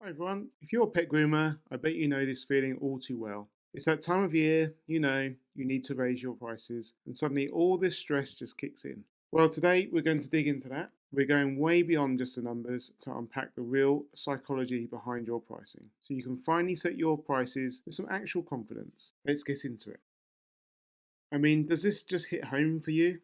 Hi everyone. If you're a pet groomer, I bet you know this feeling all too well. It's that time of year, you need to raise your prices, and suddenly all this stress just kicks in. Well, today we're going to dig into that. We're going way beyond just the numbers to unpack the real psychology behind your pricing so you can finally set your prices with some actual confidence. Let's get into it. Does this just hit home for you?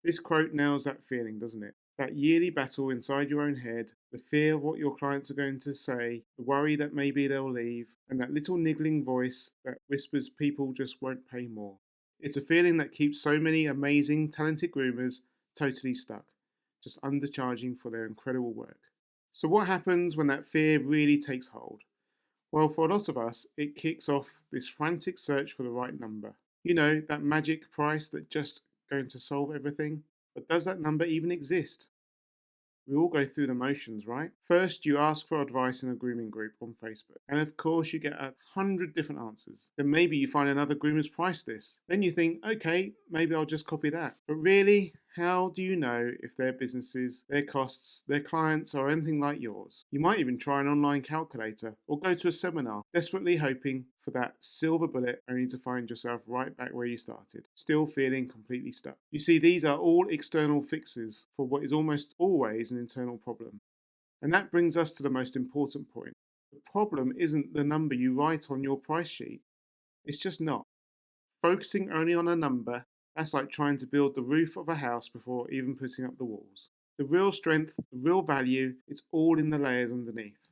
This quote nails that feeling, doesn't it? That yearly battle inside your own head, the fear of what your clients are going to say, the worry that maybe they'll leave, and that little niggling voice that whispers people just won't pay more. It's a feeling that keeps so many amazing, talented groomers totally stuck, just undercharging for their incredible work. So, what happens when that fear really takes hold? Well, for a lot of us, it kicks off this frantic search for the right number. That magic price that just going to solve everything. But does that number even exist? We all go through the motions, right? First, you ask for advice in a grooming group on Facebook, and of course, you get 100 different answers. Then maybe you find another groomer's price list. Then you think, okay, maybe I'll just copy that. But really, how do you know if their businesses, their costs, their clients are anything like yours? You might even try an online calculator or go to a seminar, desperately hoping for that silver bullet, only to find yourself right back where you started, still feeling completely stuck. You see, these are all external fixes for what is almost always an internal problem. And that brings us to the most important point. The problem isn't the number you write on your price sheet. It's just not. Focusing only on a number, that's like trying to build the roof of a house before even putting up the walls. The real strength, the real value, it's all in the layers underneath.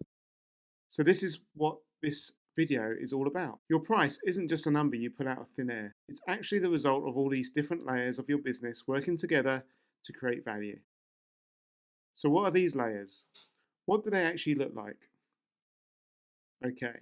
So this is what this video is all about. Your price isn't just a number you pull out of thin air. It's actually the result of all these different layers of your business working together to create value. So what are these layers? What do they actually look like? Okay,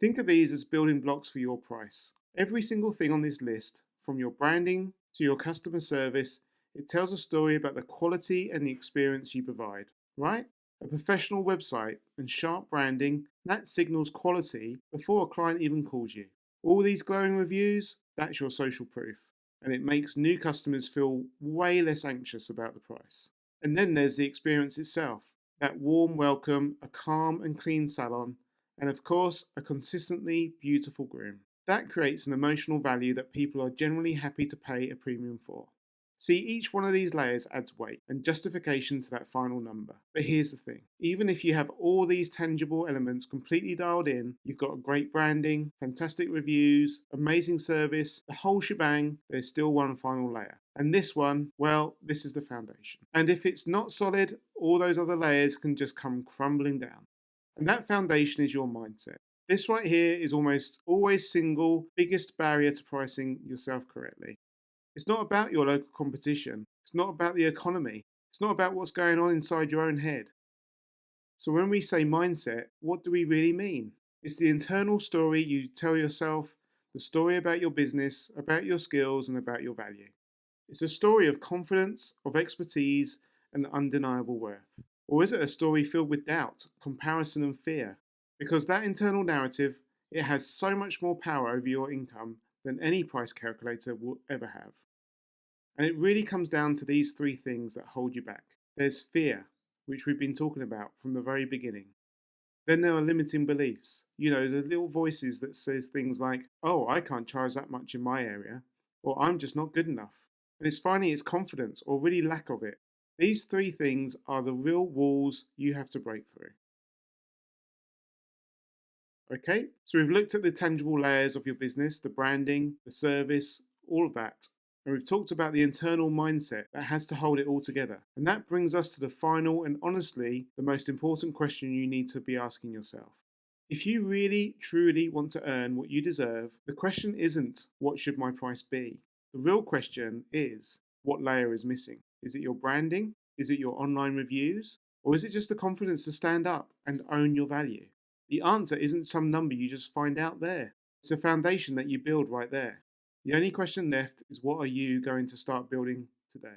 think of these as building blocks for your price. Every single thing on this list, from your branding to your customer service, it tells a story about the quality and the experience you provide, right? A professional website and sharp branding, that signals quality before a client even calls you. All these glowing reviews, that's your social proof, and it makes new customers feel way less anxious about the price. And then there's the experience itself, that warm welcome, a calm and clean salon, and of course, a consistently beautiful groom. That creates an emotional value that people are generally happy to pay a premium for. See, each one of these layers adds weight and justification to that final number. But here's the thing, even if you have all these tangible elements completely dialed in, you've got great branding, fantastic reviews, amazing service, the whole shebang, there's still one final layer. And this one, well, this is the foundation. And if it's not solid, all those other layers can just come crumbling down. And that foundation is your mindset. This right here is almost always single biggest barrier to pricing yourself correctly. It's not about your local competition. It's not about the economy. It's not about what's going on inside your own head. So when we say mindset, what do we really mean? It's the internal story you tell yourself, the story about your business, about your skills, and about your value. It's a story of confidence, of expertise, and undeniable worth. Or is it a story filled with doubt, comparison, and fear? Because that internal narrative, it has so much more power over your income than any price calculator will ever have. And it really comes down to these three things that hold you back. There's fear, which we've been talking about from the very beginning. Then there are limiting beliefs. The little voices that says things like, oh, I can't charge that much in my area, or I'm just not good enough. And it's confidence or really lack of it. These three things are the real walls you have to break through. Okay, so we've looked at the tangible layers of your business, the branding, the service, all of that. And we've talked about the internal mindset that has to hold it all together. And that brings us to the final and honestly the most important question you need to be asking yourself. If you really, truly want to earn what you deserve, the question isn't, what should my price be? The real question is, what layer is missing? Is it your branding? Is it your online reviews? Or is it just the confidence to stand up and own your value? The answer isn't some number you just find out there. It's a foundation that you build right there. The only question left is, what are you going to start building today?